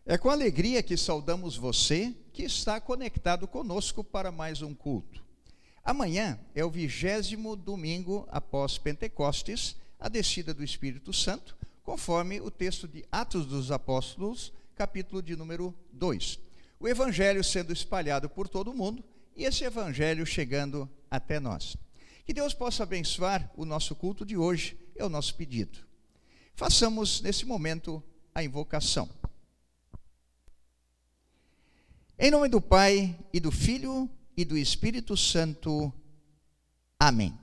É com alegria que saudamos você que está conectado conosco para mais um culto. Amanhã é o 20º domingo após Pentecostes, a descida do Espírito Santo, conforme o texto de Atos dos Apóstolos, capítulo de número 2. O Evangelho sendo espalhado por todo o mundo e esse Evangelho chegando até nós. Que Deus possa abençoar o nosso culto de hoje, é o nosso pedido. Façamos nesse momento a invocação. Em nome do Pai, e do Filho, e do Espírito Santo. Amém.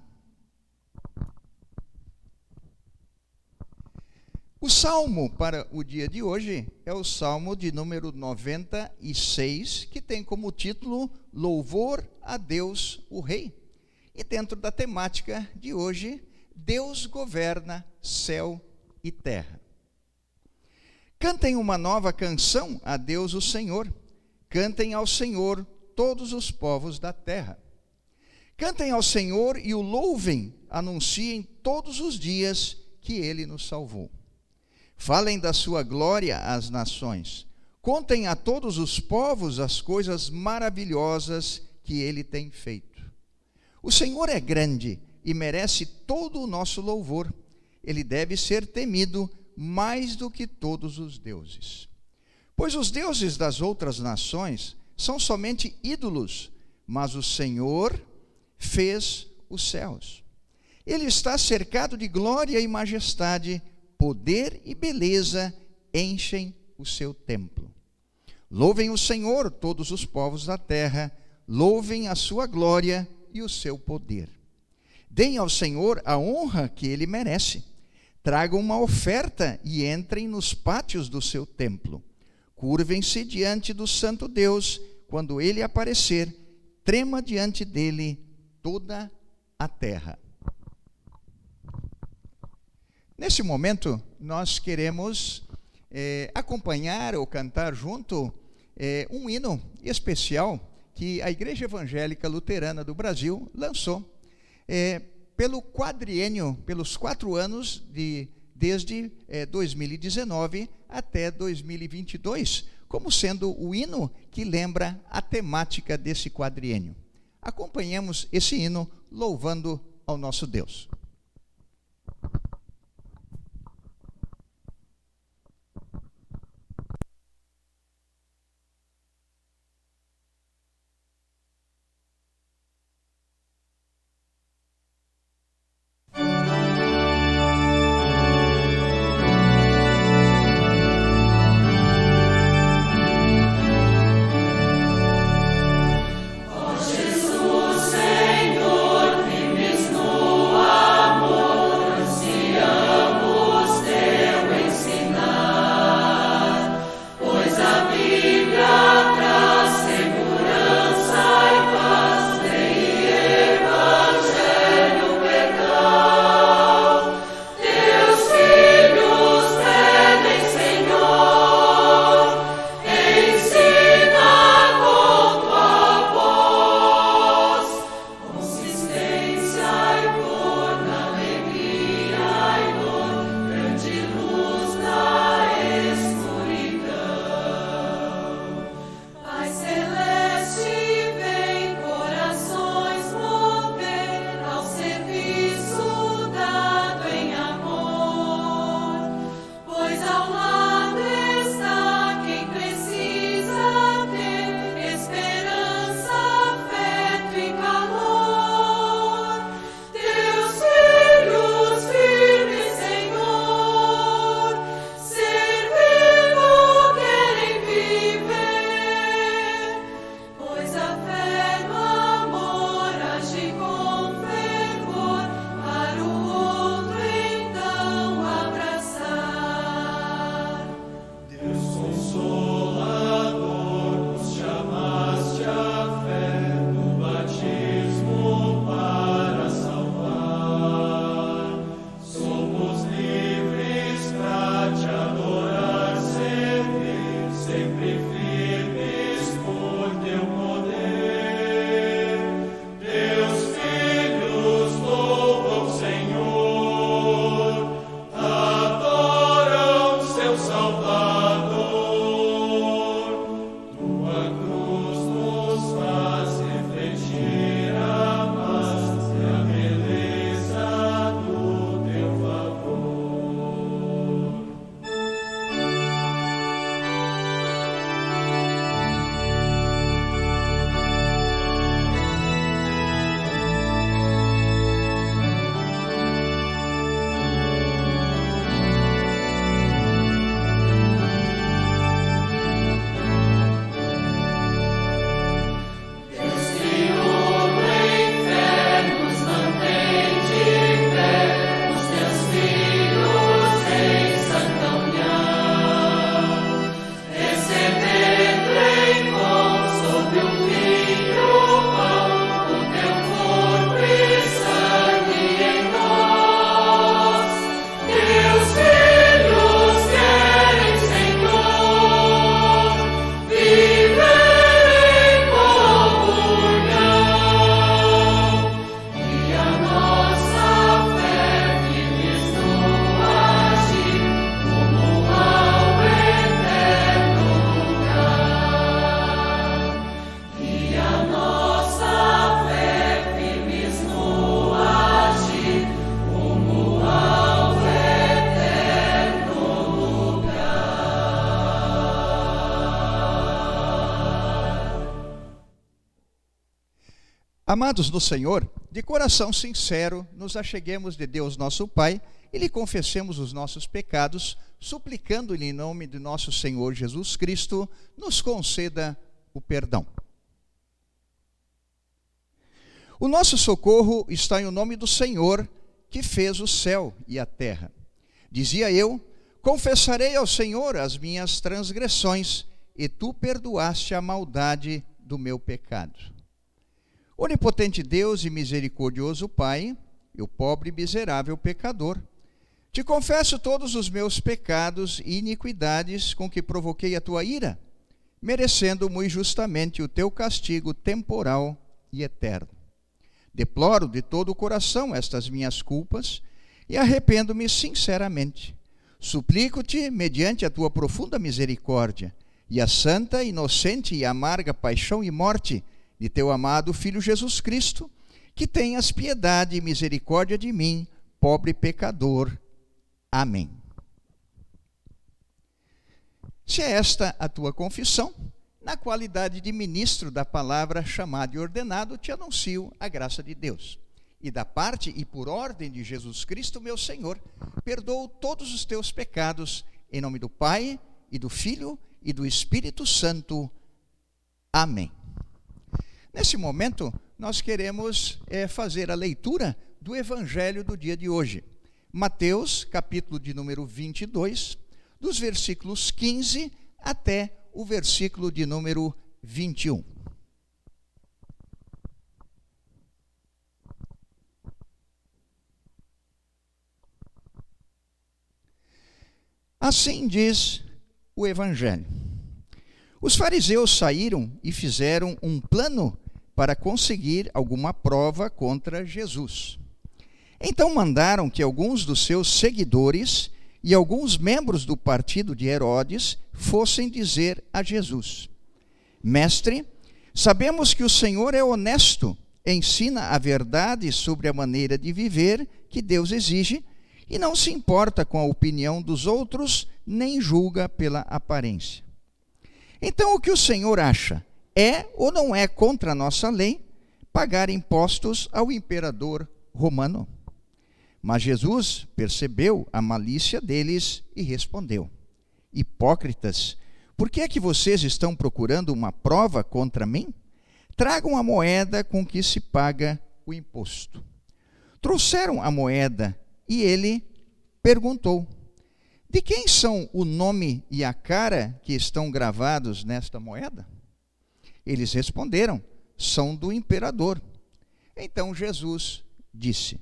O salmo para o dia de hoje é o salmo de número 96, que tem como título Louvor a Deus, o Rei. E dentro da temática de hoje, Deus governa céu e terra. Cantem uma nova canção a Deus o Senhor. Cantem ao Senhor todos os povos da terra. Cantem ao Senhor e o louvem, anunciem todos os dias que Ele nos salvou. Falem da sua glória às nações. Contem a todos os povos as coisas maravilhosas que Ele tem feito. O Senhor é grande e merece todo o nosso louvor. Ele deve ser temido mais do que todos os deuses. Pois os deuses das outras nações são somente ídolos, mas o Senhor fez os céus. Ele está cercado de glória e majestade, poder e beleza enchem o seu templo. Louvem o Senhor, todos os povos da terra, louvem a sua glória e o seu poder. Deem ao Senhor a honra que Ele merece. Tragam uma oferta e entrem nos pátios do seu templo. Curvem-se diante do Santo Deus, quando Ele aparecer, trema diante dele toda a terra. Nesse momento, nós queremos acompanhar ou cantar junto um hino especial que a Igreja Evangélica Luterana do Brasil lançou pelo quadriênio, pelos 4 anos desde 2019 até 2022, como sendo o hino que lembra a temática desse quadriênio. Acompanhemos esse hino louvando ao nosso Deus. Jesus, Senhor, firmes no Amados no Senhor, de coração sincero, nos acheguemos de Deus nosso Pai e lhe confessemos os nossos pecados, suplicando-lhe em nome de nosso Senhor Jesus Cristo, nos conceda o perdão. O nosso socorro está em o nome do Senhor, que fez o céu e a terra. Dizia eu: confessarei ao Senhor as minhas transgressões, e tu perdoaste a maldade do meu pecado. Onipotente Deus e misericordioso Pai, eu pobre e miserável pecador, te confesso todos os meus pecados e iniquidades com que provoquei a tua ira, merecendo muito justamente o teu castigo temporal e eterno. Deploro de todo o coração estas minhas culpas e arrependo-me sinceramente. Suplico-te, mediante a tua profunda misericórdia e a santa, inocente e amarga paixão e morte de teu amado Filho Jesus Cristo, que tenhas piedade e misericórdia de mim, pobre pecador. Amém. Se é esta a tua confissão, na qualidade de ministro da palavra chamado e ordenado, te anuncio a graça de Deus. E da parte e por ordem de Jesus Cristo, meu Senhor, perdoo todos os teus pecados, em nome do Pai, e do Filho, e do Espírito Santo. Amém. Nesse momento, nós queremos fazer a leitura do Evangelho do dia de hoje. Mateus, capítulo de número 22, dos versículos 15 até o versículo de número 21. Assim diz o Evangelho. Os fariseus saíram e fizeram um plano para conseguir alguma prova contra Jesus. Então mandaram que alguns dos seus seguidores e alguns membros do partido de Herodes fossem dizer a Jesus: Mestre, sabemos que o Senhor é honesto, ensina a verdade sobre a maneira de viver que Deus exige e não se importa com a opinião dos outros, nem julga pela aparência. Então o que o Senhor acha? É ou não é contra a nossa lei pagar impostos ao imperador romano? Mas Jesus percebeu a malícia deles e respondeu: Hipócritas, por que é que vocês estão procurando uma prova contra mim? Tragam a moeda com que se paga o imposto. Trouxeram a moeda e ele perguntou: De quem são o nome e a cara que estão gravados nesta moeda? Eles responderam: São do imperador. Então Jesus disse: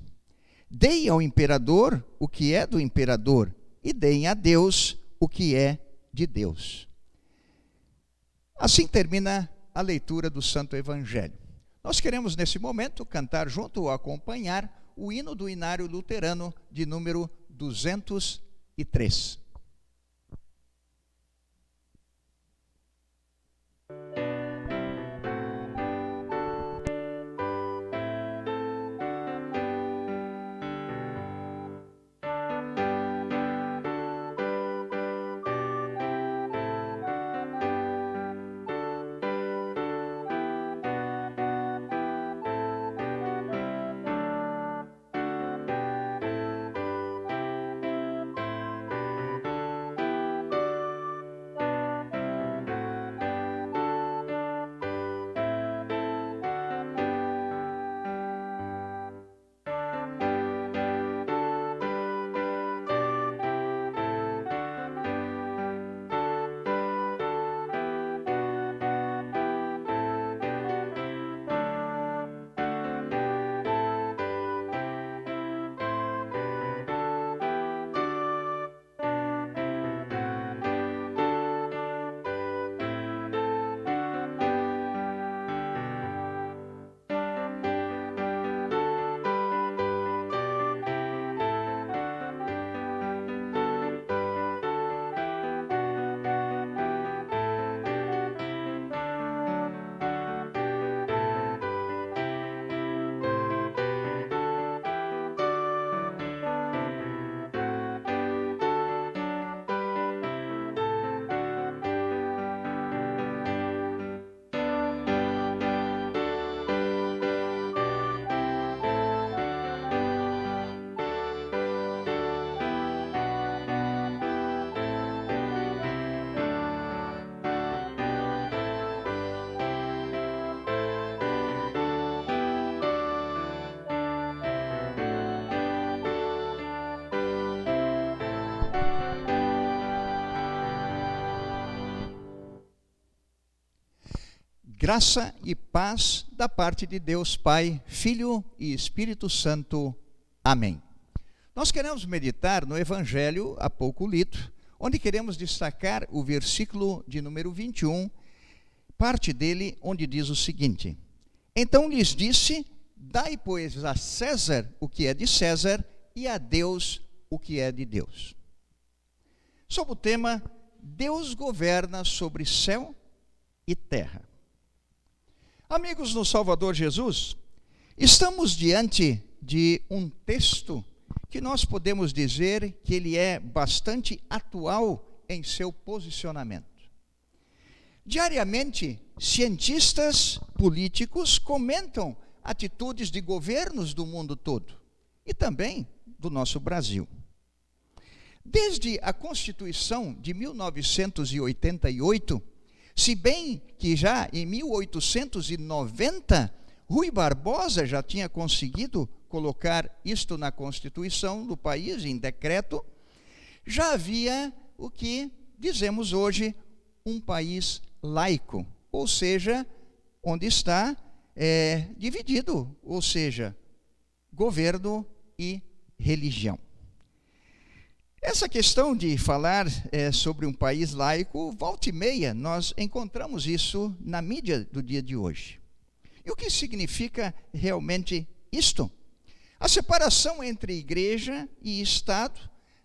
Deem ao imperador o que é do imperador, e deem a Deus o que é de Deus. Assim termina a leitura do Santo Evangelho. Nós queremos, nesse momento, cantar junto ou acompanhar o hino do Inário Luterano de número 203. Graça e paz da parte de Deus Pai, Filho e Espírito Santo. Amém. Nós queremos meditar no Evangelho há pouco lido, onde queremos destacar o versículo de número 21, parte dele onde diz o seguinte: Então lhes disse, dai, pois, a César o que é de César e a Deus o que é de Deus. Sob o tema, Deus governa sobre céu e terra. Amigos no Salvador Jesus, estamos diante de um texto que nós podemos dizer que ele é bastante atual em seu posicionamento. Diariamente, cientistas políticos comentam atitudes de governos do mundo todo e também do nosso Brasil. Desde a Constituição de 1988, se bem que já em 1890, Rui Barbosa já tinha conseguido colocar isto na Constituição do país, em decreto, já havia o que dizemos hoje um país laico, ou seja, onde está dividido, ou seja, governo e religião. Essa questão de falar sobre um país laico, volta e meia, nós encontramos isso na mídia do dia de hoje. E o que significa realmente isto? A separação entre igreja e Estado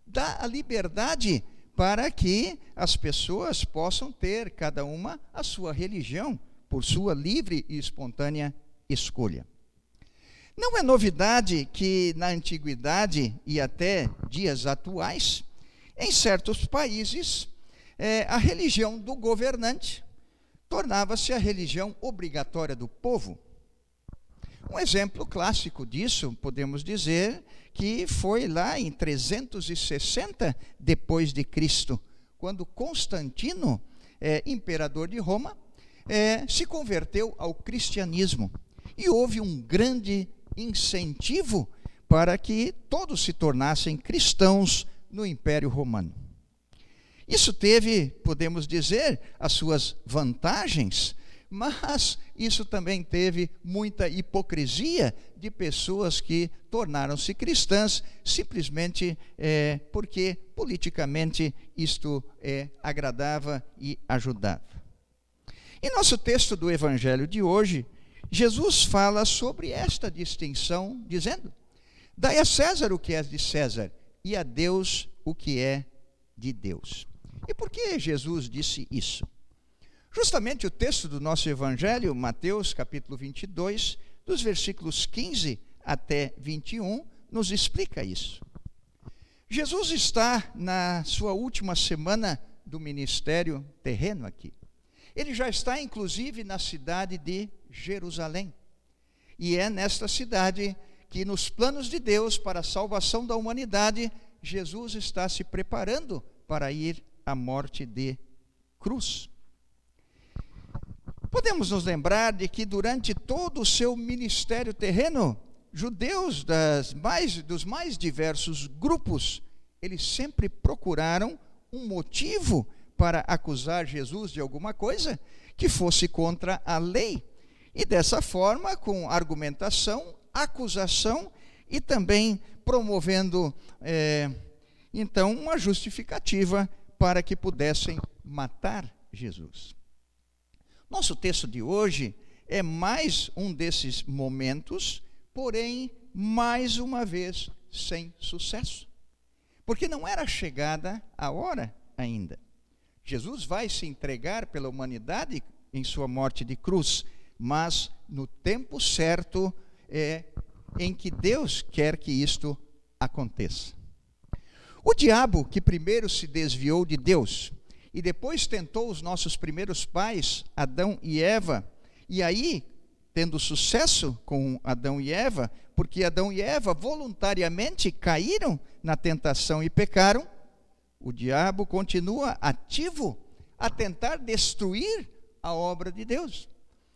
dá a liberdade para que as pessoas possam ter, cada uma, a sua religião, por sua livre e espontânea escolha. Não é novidade que na antiguidade e até dias atuais, em certos países, a religião do governante tornava-se a religião obrigatória do povo. Um exemplo clássico disso, podemos dizer, que foi lá em 360 depois de Cristo, quando Constantino, imperador de Roma, se converteu ao cristianismo. E houve um grande incentivo para que todos se tornassem cristãos no Império Romano. Isso teve, podemos dizer, as suas vantagens, mas isso também teve muita hipocrisia de pessoas que tornaram-se cristãs simplesmente porque politicamente isto agradava e ajudava. Em nosso texto do Evangelho de hoje, Jesus fala sobre esta distinção, dizendo: dai a César o que é de César e a Deus o que é de Deus. E por que Jesus disse isso? Justamente o texto do nosso Evangelho, Mateus capítulo 22, dos versículos 15 até 21, nos explica isso. Jesus está na sua última semana do ministério terreno aqui. Ele já está, inclusive, na cidade de Jerusalém. E é nesta cidade que, nos planos de Deus para a salvação da humanidade, Jesus está se preparando para ir à morte de cruz. Podemos nos lembrar de que durante todo o seu ministério terreno, judeus dos mais diversos grupos, eles sempre procuraram um motivo para acusar Jesus de alguma coisa que fosse contra a lei. E dessa forma, com argumentação, acusação e também promovendo, então, uma justificativa para que pudessem matar Jesus. Nosso texto de hoje é mais um desses momentos, porém, mais uma vez, sem sucesso. Porque não era chegada a hora ainda. Jesus vai se entregar pela humanidade em sua morte de cruz, mas no tempo certo em que Deus quer que isto aconteça. O diabo, que primeiro se desviou de Deus e depois tentou os nossos primeiros pais, Adão e Eva, e aí, tendo sucesso com Adão e Eva, porque Adão e Eva voluntariamente caíram na tentação e pecaram, o diabo continua ativo a tentar destruir a obra de Deus.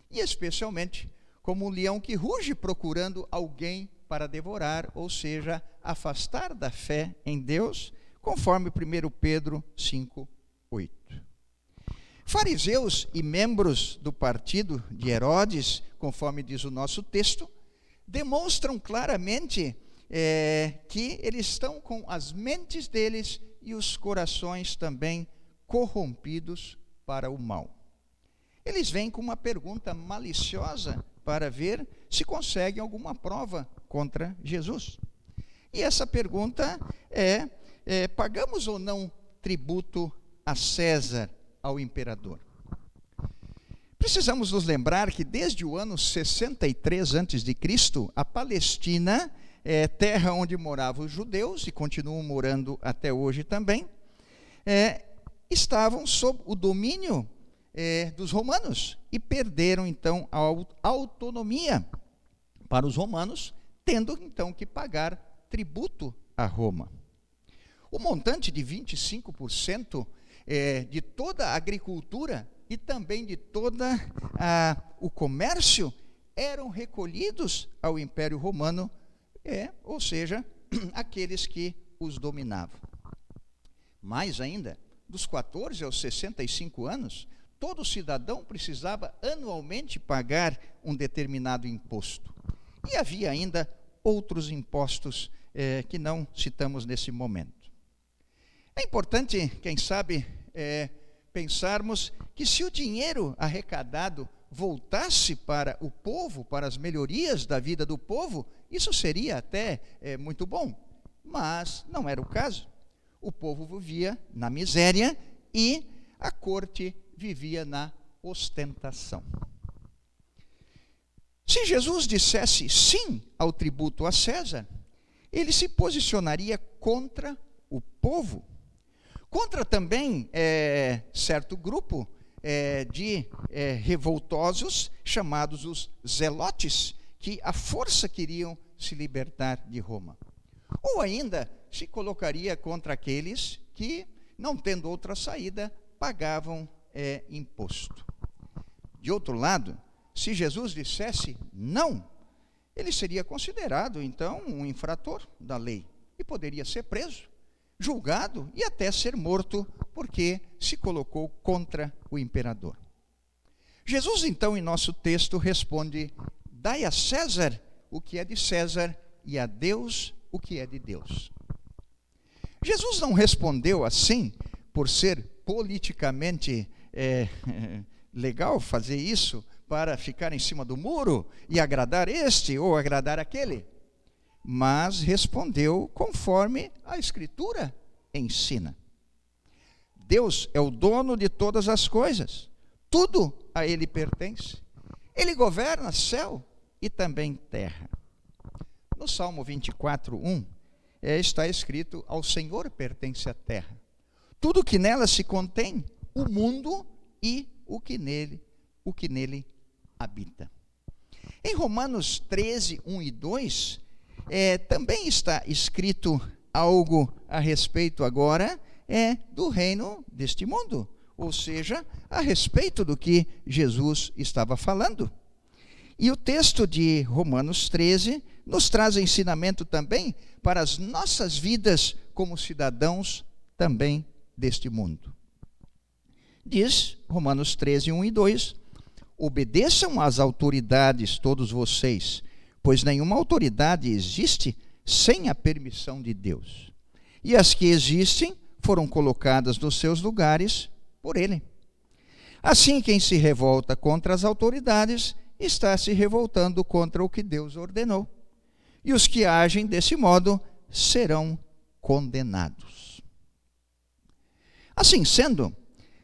E especialmente como um leão que ruge procurando alguém para devorar, ou seja, afastar da fé em Deus, conforme 1 Pedro 5:8. Fariseus e membros do partido de Herodes, conforme diz o nosso texto, demonstram claramente que eles estão com as mentes deles e os corações também corrompidos para o mal. Eles vêm com uma pergunta maliciosa para ver se conseguem alguma prova contra Jesus. E essa pergunta pagamos ou não tributo a César, ao imperador? Precisamos nos lembrar que desde o ano 63 a.C., a Palestina, terra onde moravam os judeus e continuam morando até hoje também, estavam sob o domínio dos romanos e perderam então a autonomia para os romanos, tendo então que pagar tributo a Roma. O montante de 25% de toda a agricultura e também de todo o comércio eram recolhidos ao Império Romano, ou seja, aqueles que os dominavam. Mais ainda, dos 14 aos 65 anos, todo cidadão precisava anualmente pagar um determinado imposto. E havia ainda outros impostos que não citamos nesse momento. É importante, quem sabe, pensarmos que se o dinheiro arrecadado voltasse para o povo, para as melhorias da vida do povo, isso seria até muito bom. Mas não era o caso. O povo vivia na miséria e a corte vivia na ostentação. Se Jesus dissesse sim ao tributo a César, ele se posicionaria contra o povo, contra também certo grupo de revoltosos, chamados os zelotes, que à força queriam se libertar de Roma. Ou ainda se colocaria contra aqueles que, não tendo outra saída, pagavam imposto. De outro lado, se Jesus dissesse não, ele seria considerado, então, um infrator da lei e poderia ser preso, julgado e até ser morto, porque se colocou contra o imperador. Jesus, então, em nosso texto, responde: dai a César o que é de César e a Deus o que é de Deus. Jesus não respondeu assim por ser politicamente legal fazer isso, para ficar em cima do muro e agradar este ou agradar aquele, mas respondeu conforme a Escritura ensina. Deus é o dono de todas as coisas, tudo a Ele pertence. Ele governa céu e também terra. No Salmo 24:1 está escrito: ao Senhor pertence a terra, tudo que nela se contém, o mundo e o que nele habita. Em Romanos 13:1 e 2, também está escrito algo a respeito agora do reino deste mundo, ou seja, a respeito do que Jesus estava falando. E o texto de Romanos 13 nos traz ensinamento também para as nossas vidas como cidadãos também deste mundo. Diz Romanos 13:1 e 2: obedeçam às autoridades todos vocês, pois nenhuma autoridade existe sem a permissão de Deus. E as que existem foram colocadas nos seus lugares por Ele. Assim, quem se revolta contra as autoridades está se revoltando contra o que Deus ordenou. E os que agem desse modo serão condenados. Assim sendo,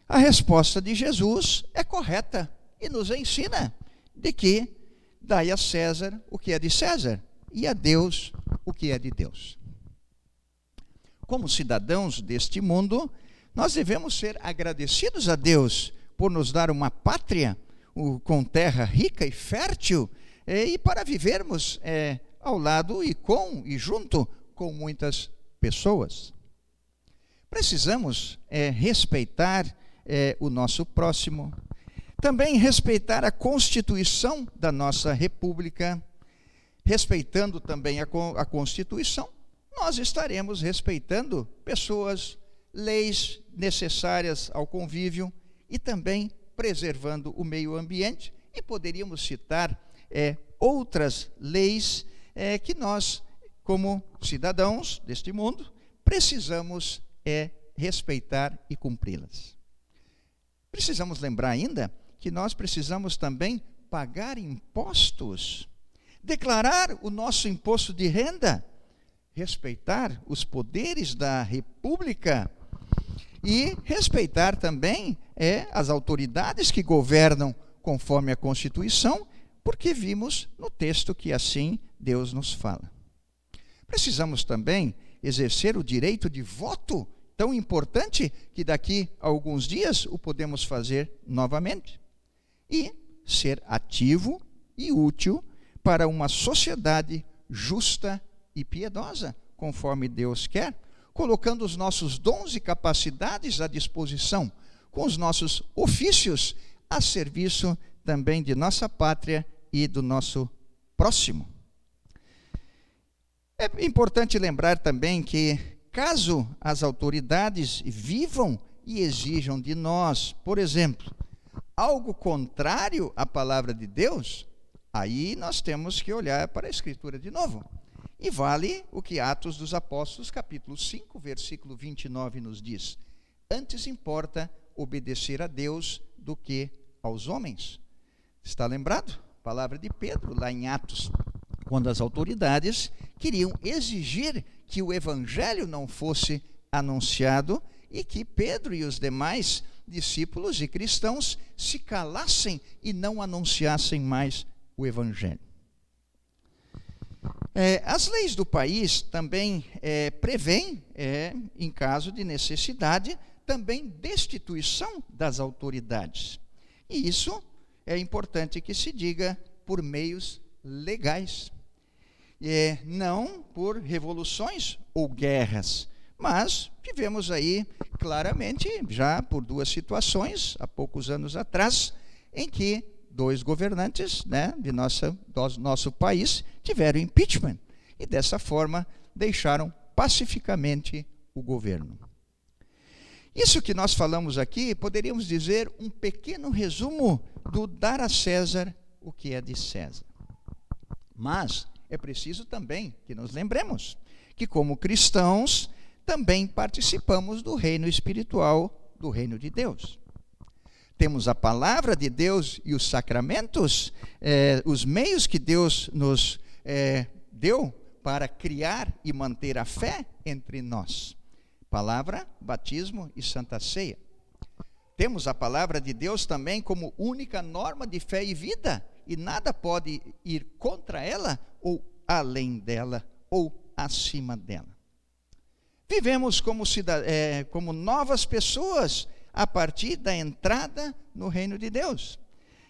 a resposta de Jesus é correta e nos ensina de que dai a César o que é de César e a Deus o que é de Deus. Como cidadãos deste mundo, nós devemos ser agradecidos a Deus por nos dar uma pátria com terra rica e fértil e para vivermos ao lado e junto com muitas pessoas. Precisamos respeitar o nosso próximo, também respeitar a Constituição da nossa República. Respeitando também a Constituição, nós estaremos respeitando pessoas, leis necessárias ao convívio, e também preservando o meio ambiente. E poderíamos citar outras leis que nós, como cidadãos deste mundo, precisamos respeitar e cumpri-las. Precisamos lembrar ainda que nós precisamos também pagar impostos, declarar o nosso imposto de renda, respeitar os poderes da República e respeitar também as autoridades que governam conforme a Constituição, porque vimos no texto que assim Deus nos fala. Precisamos também exercer o direito de voto, tão importante que daqui a alguns dias o podemos fazer novamente, e ser ativo e útil para uma sociedade justa e piedosa, conforme Deus quer, colocando os nossos dons e capacidades à disposição, com os nossos ofícios a serviço também de nossa pátria e do nosso próximo. É importante lembrar também que, caso as autoridades vivam e exijam de nós, por exemplo, algo contrário à palavra de Deus, aí nós temos que olhar para a Escritura de novo. E vale o que Atos dos Apóstolos, capítulo 5, versículo 29 nos diz: antes importa obedecer a Deus do que aos homens. Está lembrado? Palavra de Pedro, lá em Atos, quando as autoridades queriam exigir que o evangelho não fosse anunciado e que Pedro e os demais discípulos e cristãos se calassem e não anunciassem mais o evangelho. As leis do país também prevêem, em caso de necessidade, também destituição das autoridades. E isso é importante que se diga por meios legais. Não por revoluções ou guerras, mas tivemos aí claramente, já por duas situações, há poucos anos atrás, em que dois governantes do nosso país tiveram impeachment e dessa forma deixaram pacificamente o governo. Isso que nós falamos aqui, poderíamos dizer um pequeno resumo do dar a César o que é de César. Mas é preciso também que nos lembremos que, como cristãos, também participamos do reino espiritual, do reino de Deus. Temos a palavra de Deus e os sacramentos, os meios que Deus nos deu para criar e manter a fé entre nós. Palavra, batismo e santa ceia. Temos a palavra de Deus também como única norma de fé e vida, e nada pode ir contra ela, ou além dela, ou acima dela. Vivemos como novas pessoas a partir da entrada no reino de Deus,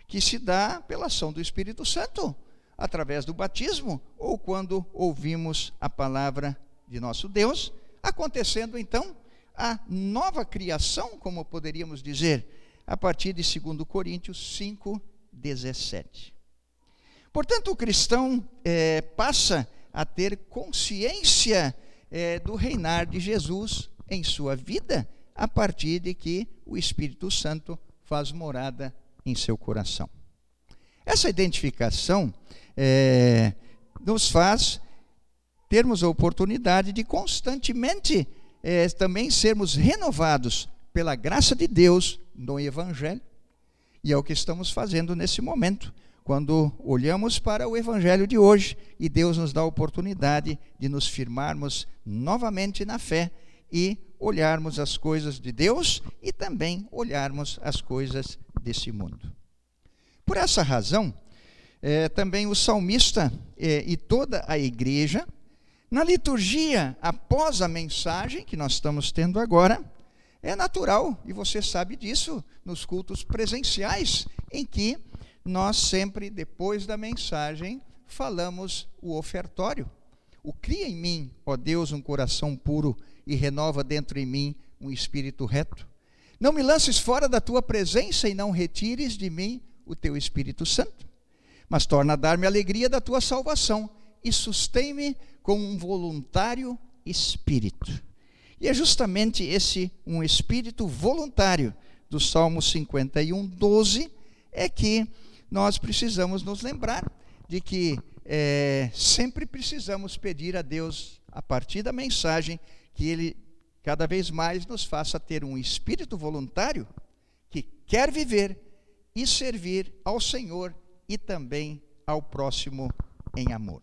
que se dá pela ação do Espírito Santo, através do batismo, ou quando ouvimos a palavra de nosso Deus, acontecendo então a nova criação, como poderíamos dizer, a partir de 2 Coríntios 5, 17. Portanto, o cristão passa a ter consciência do reinar de Jesus em sua vida, a partir de que o Espírito Santo faz morada em seu coração. Essa identificação nos faz termos a oportunidade de constantemente também sermos renovados pela graça de Deus no Evangelho. E é o que estamos fazendo nesse momento, quando olhamos para o Evangelho de hoje e Deus nos dá a oportunidade de nos firmarmos novamente na fé e olharmos as coisas de Deus e também olharmos as coisas desse mundo. Por essa razão, também o salmista e toda a igreja, na liturgia, após a mensagem que nós estamos tendo agora, é natural, e você sabe disso, nos cultos presenciais, em que nós sempre, depois da mensagem, falamos o ofertório. O cria em mim, ó Deus, um coração puro e renova dentro em mim um espírito reto. Não me lances fora da tua presença e não retires de mim o teu Espírito Santo, mas torna a dar-me a alegria da tua salvação e sustém-me com um voluntário espírito. E é justamente esse um espírito voluntário do Salmo 51:12 é que nós precisamos nos lembrar de que sempre precisamos pedir a Deus, a partir da mensagem, que Ele cada vez mais nos faça ter um espírito voluntário que quer viver e servir ao Senhor e também ao próximo em amor.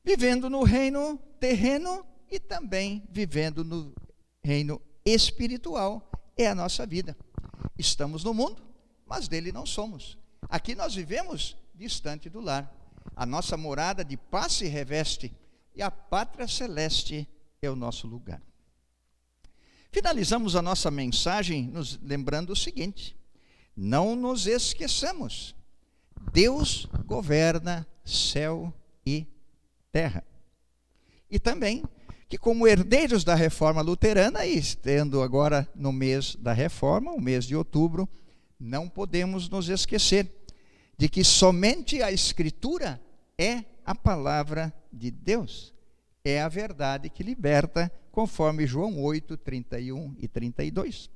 Vivendo no reino terreno e também vivendo no reino espiritual é a nossa vida. Estamos no mundo, mas dele não somos. Aqui nós vivemos distante do lar. A nossa morada de paz se reveste e a pátria celeste é o nosso lugar. Finalizamos a nossa mensagem nos lembrando o seguinte: não nos esqueçamos, Deus governa céu e terra. E também que, como herdeiros da reforma luterana, e estando agora no mês da reforma, o mês de outubro, não podemos nos esquecer de que somente a Escritura é a palavra de Deus. É a verdade que liberta, conforme João 8, 31 e 32.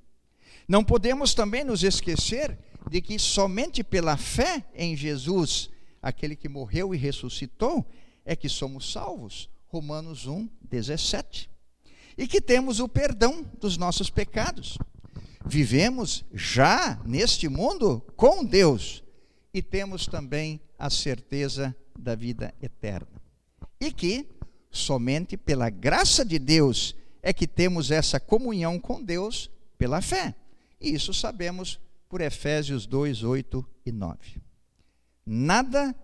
Não podemos também nos esquecer de que somente pela fé em Jesus, aquele que morreu e ressuscitou, é que somos salvos. Romanos 1, 17. E que temos o perdão dos nossos pecados. Vivemos já neste mundo com Deus e temos também a certeza da vida eterna. E que somente pela graça de Deus é que temos essa comunhão com Deus pela fé. E isso sabemos por Efésios 2, 8 e 9. Nada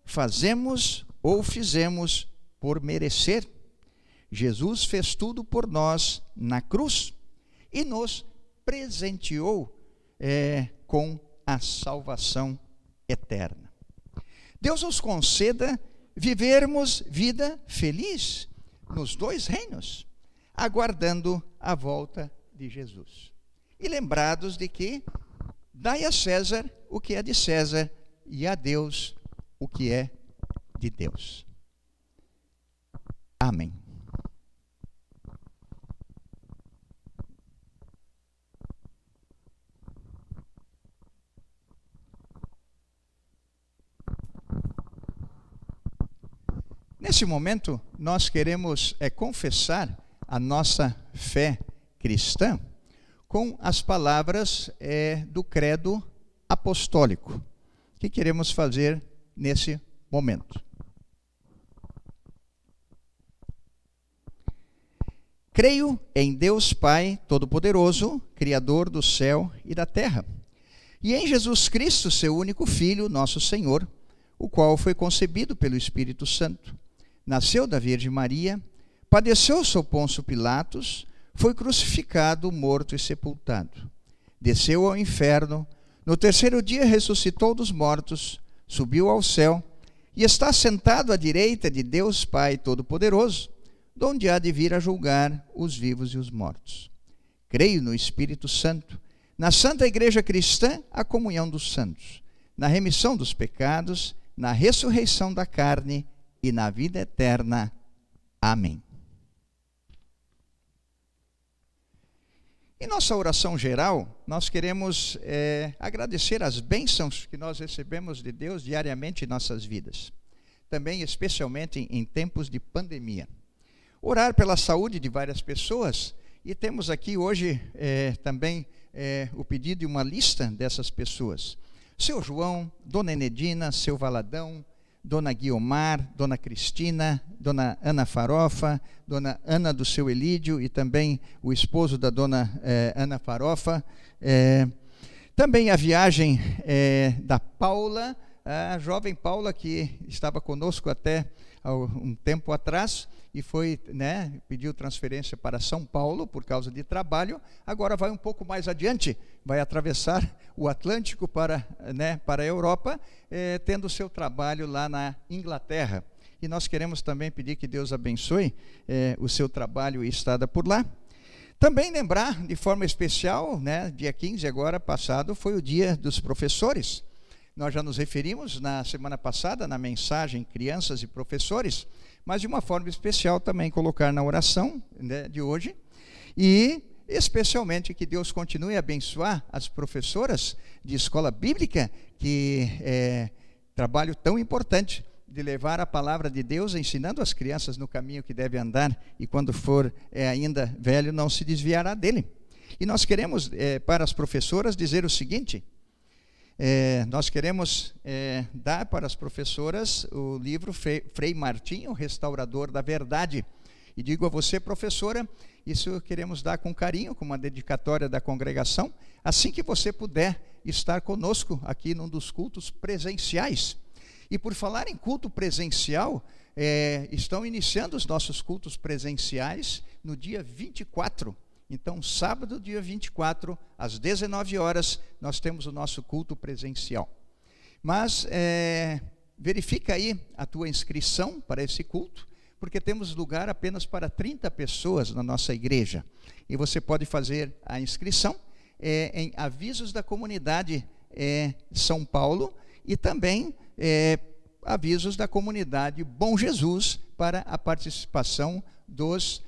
fazemos ou fizemos por merecer. Jesus fez tudo por nós na cruz e nos presenteou com a salvação eterna. Deus nos conceda vivermos vida feliz nos dois reinos, aguardando a volta de Jesus. E lembrados de que dai a César o que é de César e a Deus o que é de Deus. Amém. Nesse momento, nós queremos confessar a nossa fé cristã com as palavras do credo apostólico, que queremos fazer nesse momento. Creio em Deus Pai Todo-Poderoso, Criador do céu e da terra, e em Jesus Cristo, seu único Filho, nosso Senhor, o qual foi concebido pelo Espírito Santo. Nasceu da Virgem Maria, padeceu sob Pôncio Pilatos, foi crucificado, morto e sepultado. Desceu ao inferno, no terceiro dia ressuscitou dos mortos, subiu ao céu e está sentado à direita de Deus Pai Todo-Poderoso, donde há de vir a julgar os vivos e os mortos. Creio no Espírito Santo, na Santa Igreja Cristã, a comunhão dos santos, na remissão dos pecados, na ressurreição da carne e na vida eterna. Amém. Em nossa oração geral, nós queremos agradecer as bênçãos que nós recebemos de Deus diariamente em nossas vidas. Também, especialmente em tempos de pandemia. Orar pela saúde de várias pessoas, e temos aqui hoje também o pedido de uma lista dessas pessoas. Seu João, Dona Enedina, seu Valadão, Dona Guiomar, Dona Cristina, Dona Ana Farofa, Dona Ana do seu Elídio e também o esposo da Dona Ana Farofa. Também a viagem da Paula, a jovem Paula que estava conosco até um tempo atrás e pediu transferência para São Paulo por causa de trabalho. Agora vai um pouco mais adiante, vai atravessar o Atlântico para a Europa, tendo seu trabalho lá na Inglaterra. E nós queremos também pedir que Deus abençoe o seu trabalho e estada por lá. Também lembrar de forma especial, dia 15 agora passado, foi o dia dos professores. Nós já nos referimos na semana passada, na mensagem Crianças e Professores, mas de uma forma especial também colocar na oração de hoje. E especialmente que Deus continue a abençoar as professoras de escola bíblica, que trabalho tão importante de levar a palavra de Deus, ensinando as crianças no caminho que deve andar, e quando for ainda velho, não se desviará dele. E nós queremos, para as professoras, dizer o seguinte: nós queremos dar para as professoras o livro Frei Martinho, Restaurador da Verdade. E digo a você, professora, isso queremos dar com carinho, com uma dedicatória da congregação, assim que você puder estar conosco aqui num dos cultos presenciais. E por falar em culto presencial, estão iniciando os nossos cultos presenciais no dia 24. Então, sábado, dia 24, às 19 horas, nós temos o nosso culto presencial. Mas verifica aí a tua inscrição para esse culto, porque temos lugar apenas para 30 pessoas na nossa igreja. E você pode fazer a inscrição em Avisos da Comunidade São Paulo, e também Avisos da Comunidade Bom Jesus, para a participação dos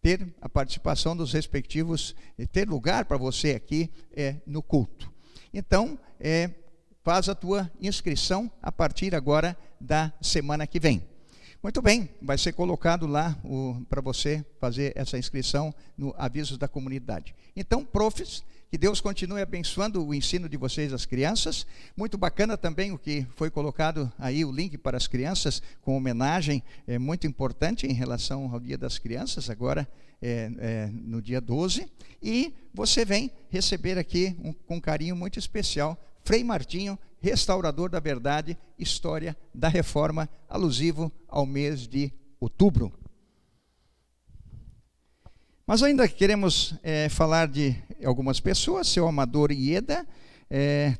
ter a participação dos respectivos, ter lugar para você aqui no culto. Então, faz a tua inscrição a partir agora da semana que vem. Muito bem, vai ser colocado lá para você fazer essa inscrição no Avisos da Comunidade. Então, profs, que Deus continue abençoando o ensino de vocês, as crianças. Muito bacana também o que foi colocado aí, o link para as crianças, com homenagem, muito importante em relação ao Dia das Crianças, agora no dia 12. E você vem receber aqui, com carinho muito especial, Frei Martinho, Restaurador da Verdade, História da Reforma, alusivo ao mês de outubro. Mas ainda queremos falar de algumas pessoas, seu Amador Ieda,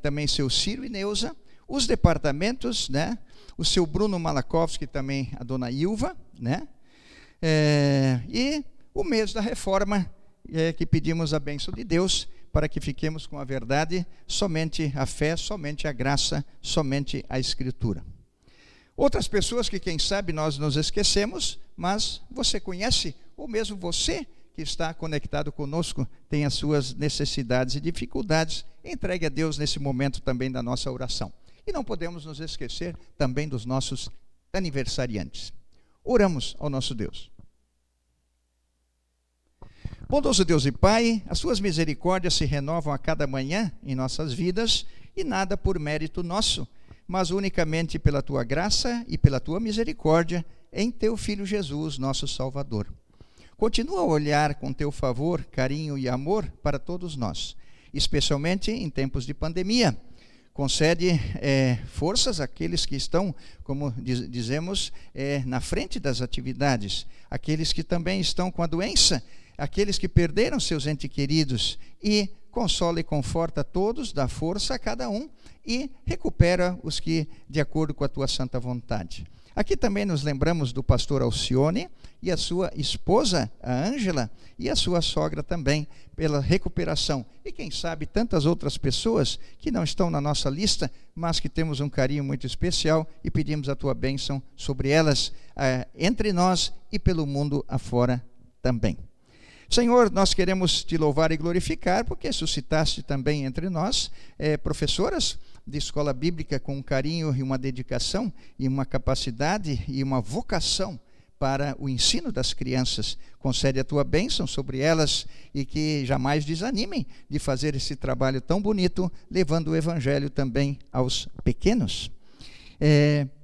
também seu Ciro e Neuza, os departamentos, né? O seu Bruno Malakovski, também a dona Ilva, né? E o mês da Reforma, que pedimos a bênção de Deus, para que fiquemos com a verdade, somente a fé, somente a graça, somente a Escritura. Outras pessoas que, quem sabe, nós nos esquecemos, mas você conhece, ou mesmo você que está conectado conosco, tem as suas necessidades e dificuldades, entregue a Deus nesse momento também da nossa oração. E não podemos nos esquecer também dos nossos aniversariantes. Oramos ao nosso Deus. Bondoso Deus e Pai, as suas misericórdias se renovam a cada manhã em nossas vidas, e nada por mérito nosso, mas unicamente pela tua graça e pela tua misericórdia em teu Filho Jesus, nosso Salvador. Continua a olhar com teu favor, carinho e amor para todos nós, especialmente em tempos de pandemia. Concede forças àqueles que estão, como dizemos, na frente das atividades, aqueles que também estão com a doença, aqueles que perderam seus entes queridos, e consola e conforta todos, dá força a cada um e recupera os que, de acordo com a tua santa vontade. Aqui também nos lembramos do pastor Alcione e a sua esposa, a Ângela, e a sua sogra também, pela recuperação. E quem sabe tantas outras pessoas que não estão na nossa lista, mas que temos um carinho muito especial e pedimos a tua bênção sobre elas, entre nós e pelo mundo afora também. Senhor, nós queremos te louvar e glorificar, porque suscitaste também entre nós professoras de escola bíblica com um carinho e uma dedicação e uma capacidade e uma vocação para o ensino das crianças. Concede a tua bênção sobre elas e que jamais desanimem de fazer esse trabalho tão bonito, levando o evangelho também aos pequenos.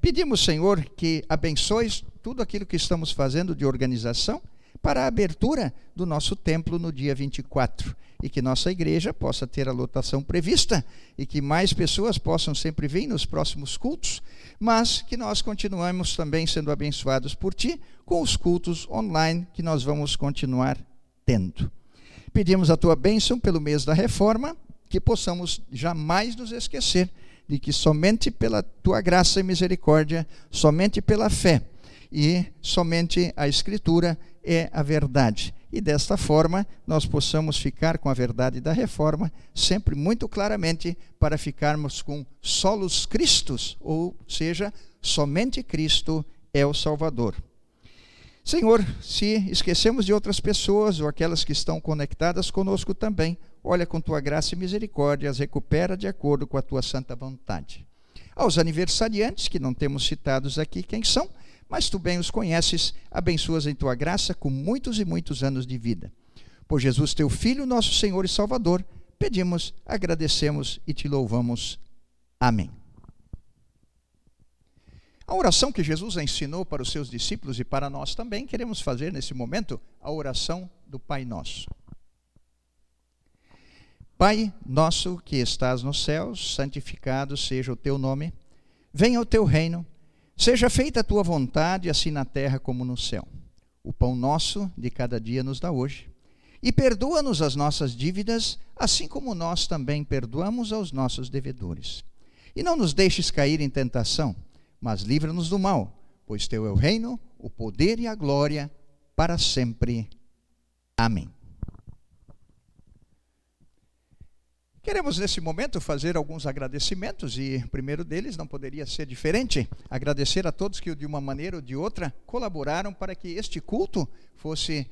Pedimos, Senhor, que abençoes tudo aquilo que estamos fazendo de organização para a abertura do nosso templo no dia 24, e que nossa igreja possa ter a lotação prevista, e que mais pessoas possam sempre vir nos próximos cultos, mas que nós continuemos também sendo abençoados por Ti, com os cultos online que nós vamos continuar tendo. Pedimos a Tua bênção pelo mês da Reforma, que possamos jamais nos esquecer de que somente pela Tua graça e misericórdia, somente pela fé, e somente a Escritura é a verdade. E desta forma, nós possamos ficar com a verdade da Reforma sempre muito claramente, para ficarmos com solos Christus, ou seja, somente Cristo é o Salvador. Senhor, se esquecemos de outras pessoas ou aquelas que estão conectadas conosco também, olha com tua graça e misericórdia, as recupera de acordo com a tua santa vontade. Aos aniversariantes, que não temos citados aqui quem são, mas tu bem os conheces, abençoas em tua graça com muitos e muitos anos de vida. Por Jesus, teu Filho, nosso Senhor e Salvador, pedimos, agradecemos e te louvamos. Amém. A oração que Jesus ensinou para os seus discípulos e para nós também, queremos fazer nesse momento a oração do Pai Nosso. Pai nosso que estás nos céus, santificado seja o teu nome. Venha o teu reino, seja feita a tua vontade, assim na terra como no céu. O pão nosso de cada dia nos dá hoje. E perdoa-nos as nossas dívidas, assim como nós também perdoamos aos nossos devedores. E não nos deixes cair em tentação, mas livra-nos do mal, pois teu é o reino, o poder e a glória para sempre. Amém. Queremos nesse momento fazer alguns agradecimentos e o primeiro deles não poderia ser diferente. Agradecer a todos que de uma maneira ou de outra colaboraram para que este culto fosse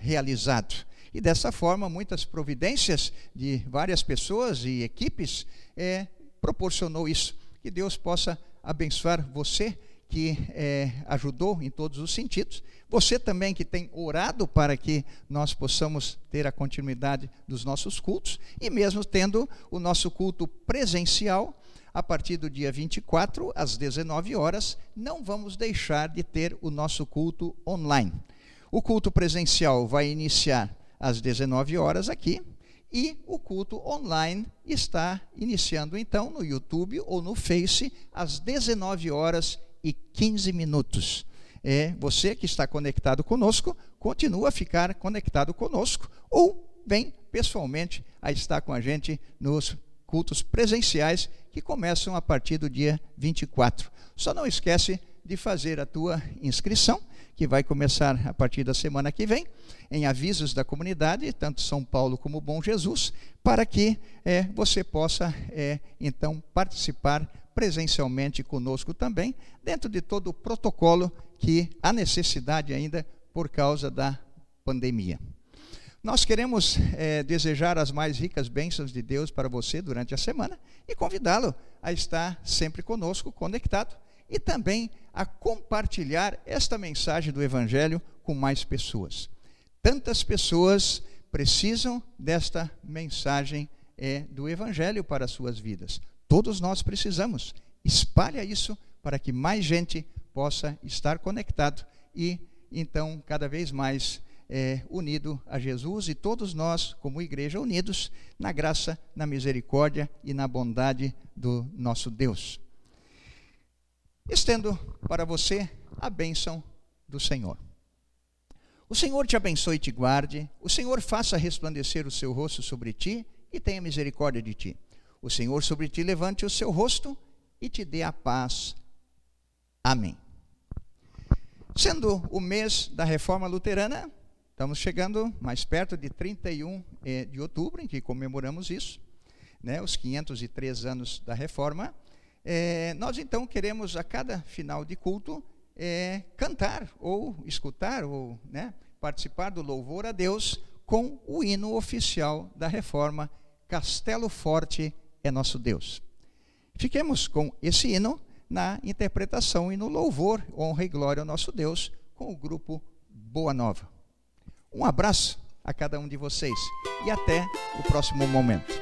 realizado. E dessa forma muitas providências de várias pessoas e equipes proporcionou isso. Que Deus possa abençoar você que ajudou em todos os sentidos. Você também que tem orado para que nós possamos ter a continuidade dos nossos cultos. E mesmo tendo o nosso culto presencial, a partir do dia 24, às 19 horas, não vamos deixar de ter o nosso culto online. O culto presencial vai iniciar às 19 horas aqui. E o culto online está iniciando então no YouTube ou no Face às 19 horas e 15 minutos. Você que está conectado conosco, continua a ficar conectado conosco ou vem pessoalmente a estar com a gente nos cultos presenciais que começam a partir do dia 24. Só não esquece de fazer a tua inscrição, que vai começar a partir da semana que vem, em avisos da comunidade, tanto São Paulo como Bom Jesus, para que você possa, então, participar presencialmente conosco também, dentro de todo o protocolo que há necessidade ainda por causa da pandemia. Nós queremos desejar as mais ricas bênçãos de Deus para você durante a semana e convidá-lo a estar sempre conosco, conectado, e também a compartilhar esta mensagem do Evangelho com mais pessoas. Tantas pessoas precisam desta mensagem do Evangelho para as suas vidas. Todos nós precisamos. Espalha isso para que mais gente possa estar conectado e, então, cada vez mais unido a Jesus e todos nós, como igreja, unidos na graça, na misericórdia e na bondade do nosso Deus. Estendo para você a bênção do Senhor. O Senhor te abençoe e te guarde. O Senhor faça resplandecer o seu rosto sobre ti e tenha misericórdia de ti. O Senhor sobre ti levante o seu rosto e te dê a paz. Amém. Sendo o mês da Reforma Luterana, estamos chegando mais perto de 31 de outubro, em que comemoramos isso, os 503 anos da Reforma. Nós então queremos a cada final de culto cantar ou escutar ou participar do louvor a Deus com o hino oficial da Reforma, Castelo Forte é Nosso Deus. Fiquemos com esse hino na interpretação e no louvor, honra e glória ao nosso Deus, com o grupo Boa Nova. Um abraço a cada um de vocês e até o próximo momento.